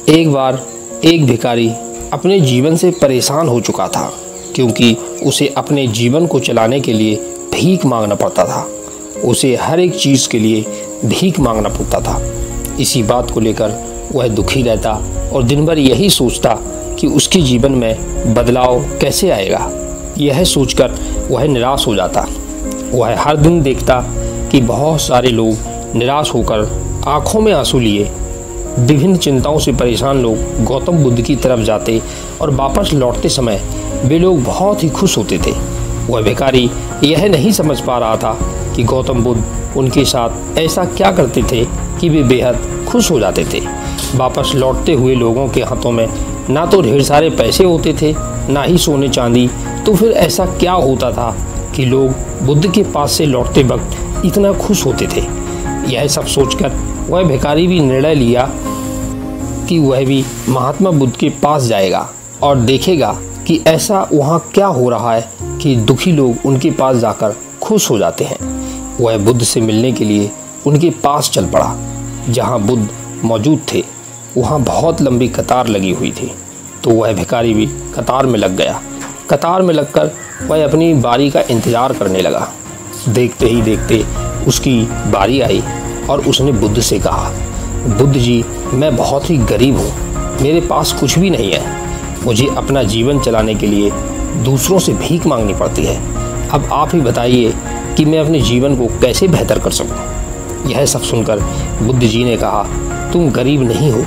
एक बार एक भिखारी अपने जीवन से परेशान हो चुका था, क्योंकि उसे अपने जीवन को चलाने के लिए भीख मांगना पड़ता था। उसे हर एक चीज़ के लिए भीख मांगना पड़ता था। इसी बात को लेकर वह दुखी रहता और दिन भर यही सोचता कि उसके जीवन में बदलाव कैसे आएगा। यह सोचकर वह निराश हो जाता। वह हर दिन देखता कि बहुत सारे लोग निराश होकर आंखों में आंसू लिए विभिन्न चिंताओं से परेशान लोग गौतम बुद्ध की तरफ जाते और वापस लौटते समय वे लोग बहुत ही खुश होते थे। वह भिखारी यह नहीं समझ पा रहा था कि गौतम बुद्ध उनके साथ ऐसा क्या करते थे कि वे बेहद खुश हो जाते थे। वापस लौटते हुए लोगों के हाथों में ना तो ढेर सारे पैसे होते थे, ना ही सोने चांदी, तो फिर ऐसा क्या होता था कि लोग बुद्ध के पास से लौटते वक्त इतना खुश होते थे। यह सब सोचकर वह भिखारी भी निर्णय लिया कि वह भी महात्मा बुद्ध के पास जाएगा और देखेगा कि ऐसा वहाँ क्या हो रहा है कि दुखी लोग उनके पास जाकर खुश हो जाते हैं। वह बुद्ध से मिलने के लिए उनके पास चल पड़ा। जहाँ बुद्ध मौजूद थे वहाँ बहुत लंबी कतार लगी हुई थी, तो वह भिखारी भी कतार में लग गया। कतार में लगकर वह अपनी बारी का इंतज़ार करने लगा। देखते ही देखते उसकी बारी आई और उसने बुद्ध से कहा, बुद्ध जी, मैं बहुत ही गरीब हूँ, मेरे पास कुछ भी नहीं है। मुझे अपना जीवन चलाने के लिए दूसरों से भीख मांगनी पड़ती है। अब आप ही बताइए कि मैं अपने जीवन को कैसे बेहतर कर सकूँ। यह सब सुनकर बुद्ध जी ने कहा, तुम गरीब नहीं हो,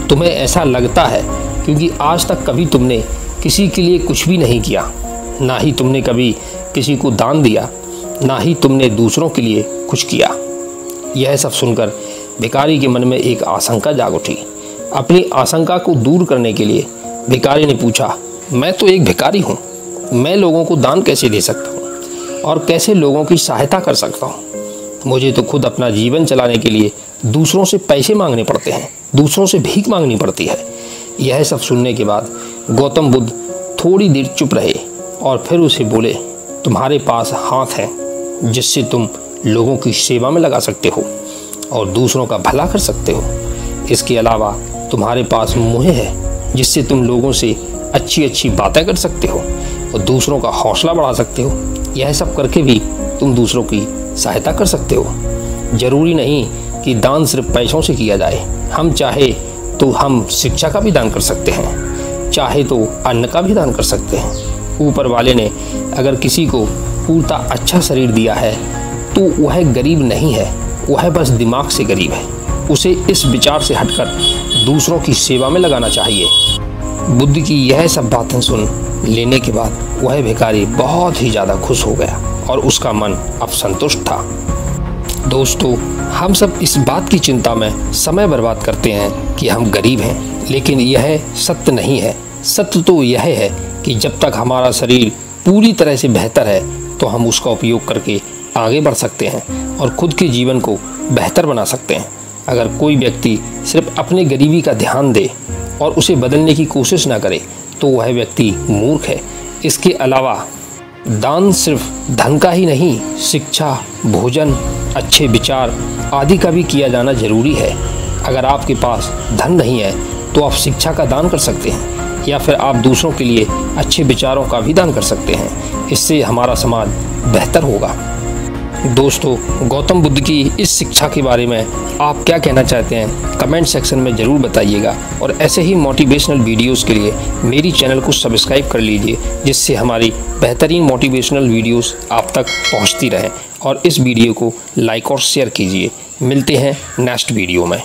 तुम्हें ऐसा लगता है क्योंकि आज तक कभी तुमने किसी के लिए कुछ भी नहीं किया, ना ही तुमने कभी किसी को दान दिया, ना ही तुमने दूसरों के लिए कुछ किया। यह सब सुनकर भिखारी के मन में एक आशंका जाग उठी। अपनी आशंका को दूर करने के लिए भिखारी ने पूछा, मैं तो एक भिखारी हूँ, मैं लोगों को दान कैसे दे सकता हूँ और कैसे लोगों की सहायता कर सकता हूँ। मुझे तो खुद अपना जीवन चलाने के लिए दूसरों से पैसे मांगने पड़ते हैं, दूसरों से भीख मांगनी पड़ती है। यह सब सुनने के बाद गौतम बुद्ध थोड़ी देर चुप रहे और फिर उसे बोले, तुम्हारे पास हाथ है जिससे तुम लोगों की सेवा में लगा सकते हो और दूसरों का भला कर सकते हो। इसके अलावा तुम्हारे पास मुँह है जिससे तुम लोगों से अच्छी अच्छी बातें कर सकते हो और दूसरों का हौसला बढ़ा सकते हो। यह सब करके भी तुम दूसरों की सहायता कर सकते हो। ज़रूरी नहीं कि दान सिर्फ पैसों से किया जाए। हम चाहे तो हम शिक्षा का भी दान कर सकते हैं, चाहे तो अन्न का भी दान कर सकते हैं। ऊपर वाले ने अगर किसी को पूरा अच्छा शरीर दिया है तो वह गरीब नहीं है, वह बस दिमाग से गरीब है। उसे इस विचार से हटकर दूसरों की सेवा में लगाना चाहिए। बुद्ध की यह सब बातें सुन लेने के बाद वह भिखारी बहुत ही ज़्यादा खुश हो गया और उसका मन अब संतुष्ट था। दोस्तों, हम सब इस बात की चिंता में समय बर्बाद करते हैं कि हम गरीब हैं, लेकिन यह सत्य नहीं है। सत्य तो यह है कि जब तक हमारा शरीर पूरी तरह से बेहतर है तो हम उसका उपयोग करके आगे बढ़ सकते हैं और खुद के जीवन को बेहतर बना सकते हैं। अगर कोई व्यक्ति सिर्फ अपने गरीबी का ध्यान दे और उसे बदलने की कोशिश ना करे तो वह व्यक्ति मूर्ख है। इसके अलावा दान सिर्फ धन का ही नहीं, शिक्षा, भोजन, अच्छे विचार आदि का भी किया जाना जरूरी है। अगर आपके पास धन नहीं है तो आप शिक्षा का दान कर सकते हैं या फिर आप दूसरों के लिए अच्छे विचारों का भी दान कर सकते हैं। इससे हमारा समाज बेहतर होगा। दोस्तों, गौतम बुद्ध की इस शिक्षा के बारे में आप क्या कहना चाहते हैं, कमेंट सेक्शन में ज़रूर बताइएगा। और ऐसे ही मोटिवेशनल वीडियोस के लिए मेरी चैनल को सब्सक्राइब कर लीजिए, जिससे हमारी बेहतरीन मोटिवेशनल वीडियोस आप तक पहुंचती रहें। और इस वीडियो को लाइक और शेयर कीजिए। मिलते हैं नेक्स्ट वीडियो में।